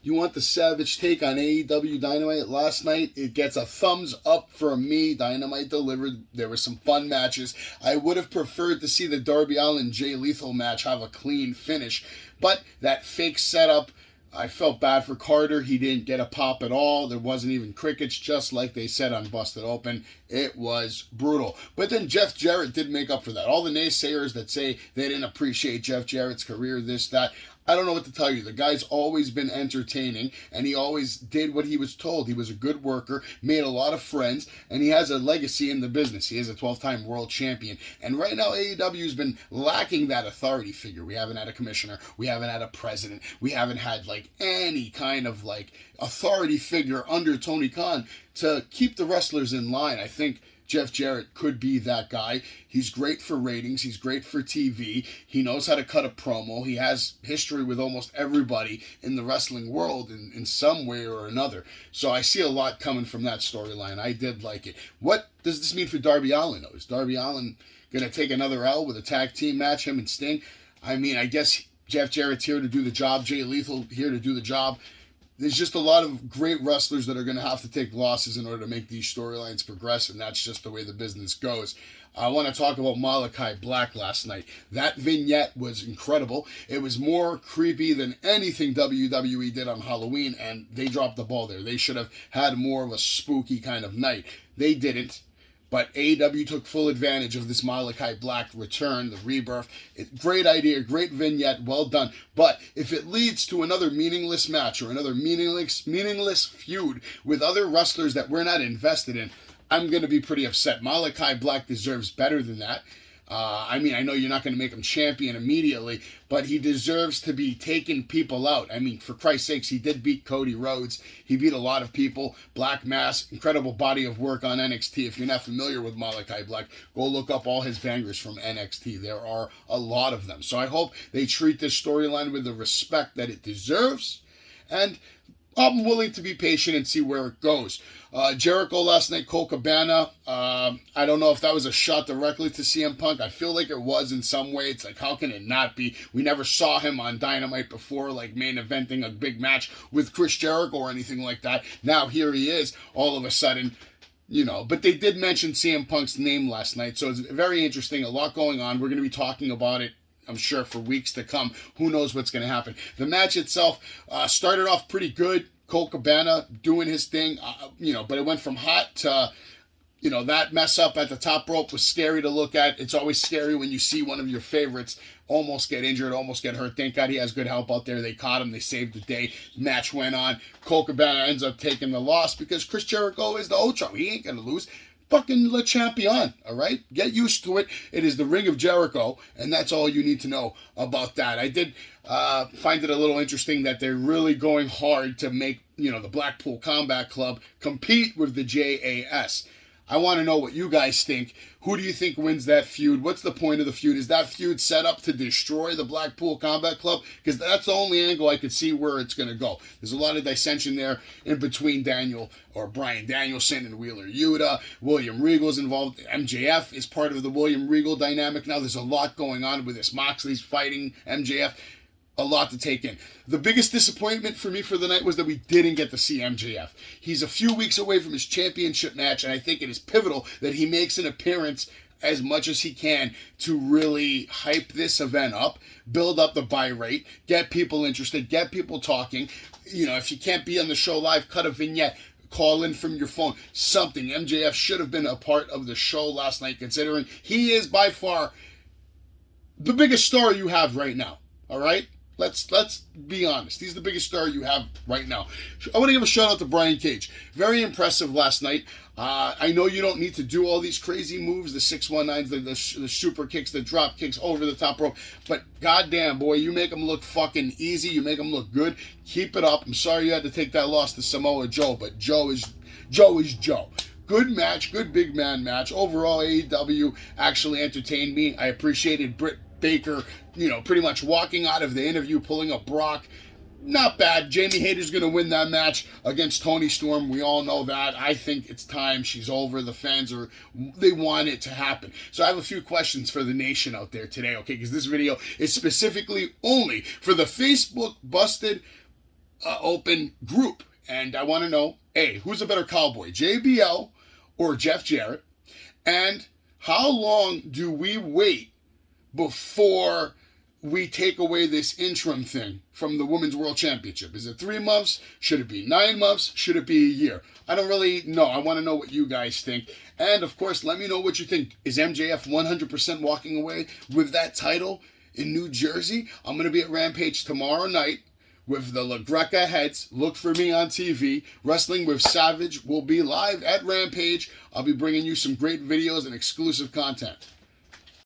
You want the Savage take on AEW Dynamite last night? It gets a thumbs up from me. Dynamite delivered. There were some fun matches. I would have preferred to see the Darby Allin Jay Lethal match have a clean finish, but that fake setup, I felt bad for Carter. He didn't get a pop at all. There wasn't even crickets, just like they said on Busted Open. It was brutal. But then Jeff Jarrett did make up for that. All the naysayers that say they didn't appreciate Jeff Jarrett's career, this, that, I don't know what to tell you. The guy's always been entertaining, and he always did what he was told. He was a good worker, made a lot of friends, and he has a legacy in the business. He is a 12-time world champion. And right now, AEW's been lacking that authority figure. We haven't had a commissioner. We haven't had a president. We haven't had, any kind of, authority figure under Tony Khan to keep the wrestlers in line. I think Jeff Jarrett could be that guy. He's great for ratings. He's great for TV. He knows how to cut a promo. He has history with almost everybody in the wrestling world in some way or another. So I see a lot coming from that storyline. I did like it. What does this mean for Darby Allin, though? Is Darby Allin going to take another L with a tag team match, him and Sting? I mean, I guess Jeff Jarrett's here to do the job. Jay Lethal here to do the job. There's just a lot of great wrestlers that are going to have to take losses in order to make these storylines progress, and that's just the way the business goes. I want to talk about Malachi Black last night. That vignette was incredible. It was more creepy than anything WWE did on Halloween, and they dropped the ball there. They should have had more of a spooky kind of night. They didn't. But AEW took full advantage of this Malachi Black return, the rebirth. Great idea, great vignette, well done. But if it leads to another meaningless match or another meaningless feud with other wrestlers that we're not invested in, I'm going to be pretty upset. Malachi Black deserves better than that. I know you're not going to make him champion immediately, but he deserves to be taking people out. For Christ's sakes, he did beat Cody Rhodes. He beat a lot of people. Black Mass, incredible body of work on NXT. If you're not familiar with Malachi Black, go look up all his bangers from NXT. There are a lot of them. So I hope they treat this storyline with the respect that it deserves. And I'm willing to be patient and see where it goes. Jericho last night, Colt Cabana. I don't know if that was a shot directly to CM Punk. I feel like it was in some way. It's like, how can it not be? We never saw him on Dynamite before, main eventing a big match with Chris Jericho or anything like that. Now here he is, all of a sudden. But they did mention CM Punk's name last night, so it's very interesting. A lot going on. We're going to be talking about it, I'm sure, for weeks to come. Who knows what's going to happen. The match itself started off pretty good. Colt Cabana doing his thing, but it went from hot to, that mess up at the top rope was scary to look at. It's always scary when you see one of your favorites almost get injured, almost get hurt. Thank God he has good help out there. They caught him. They saved the day. Match went on. Colt Cabana ends up taking the loss because Chris Jericho is the Ocho. He ain't going to lose. Fucking Le Champion, all right? Get used to it. It is the Ring of Jericho, and that's all you need to know about that. I did find it a little interesting that they're really going hard to make, the Blackpool Combat Club compete with the JAS. I want to know what you guys think. Who do you think wins that feud? What's the point of the feud? Is that feud set up to destroy the Blackpool Combat Club? Because that's the only angle I could see where it's going to go. There's a lot of dissension there in between Bryan Danielson and Wheeler Yuta. William Regal's involved. MJF is part of the William Regal dynamic. Now there's a lot going on with this. Moxley's fighting MJF. A lot to take in. The biggest disappointment for me for the night was that we didn't get to see MJF. He's a few weeks away from his championship match, and I think it is pivotal that he makes an appearance as much as he can to really hype this event up, build up the buy rate, get people interested, get people talking. If you can't be on the show live, cut a vignette. Call in from your phone. Something. MJF should have been a part of the show last night, considering he is by far the biggest star you have right now. All right? Let's be honest. He's the biggest star you have right now. I want to give a shout out to Brian Cage. Very impressive last night. I know you don't need to do all these crazy moves, the 619s, the super kicks, the drop kicks over the top rope, but goddamn, boy, you make them look fucking easy. You make them look good. Keep it up. I'm sorry you had to take that loss to Samoa Joe, but Joe is Joe. Good match, good big man match. Overall, AEW actually entertained me. I appreciated Britt Baker, pretty much walking out of the interview, pulling up Brock. Not bad. Jamie Hayter's going to win that match against Toni Storm. We all know that. I think it's time. She's over. The fans they want it to happen. So I have a few questions for the nation out there today, okay? Because this video is specifically only for the Facebook Busted open group. And I want to know, A, who's a better cowboy, JBL or Jeff Jarrett? And how long do we wait before we take away this interim thing from the Women's World Championship? Is it 3 months? Should it be 9 months? Should it be a year? I don't really know. I want to know what you guys think. And of course, let me know what you think. Is MJF 100% walking away with that title in New Jersey? I'm going to be at Rampage tomorrow night with the La Greca heads. Look for me on TV. Wrestling with Savage will be live at Rampage. I'll be bringing you some great videos and exclusive content.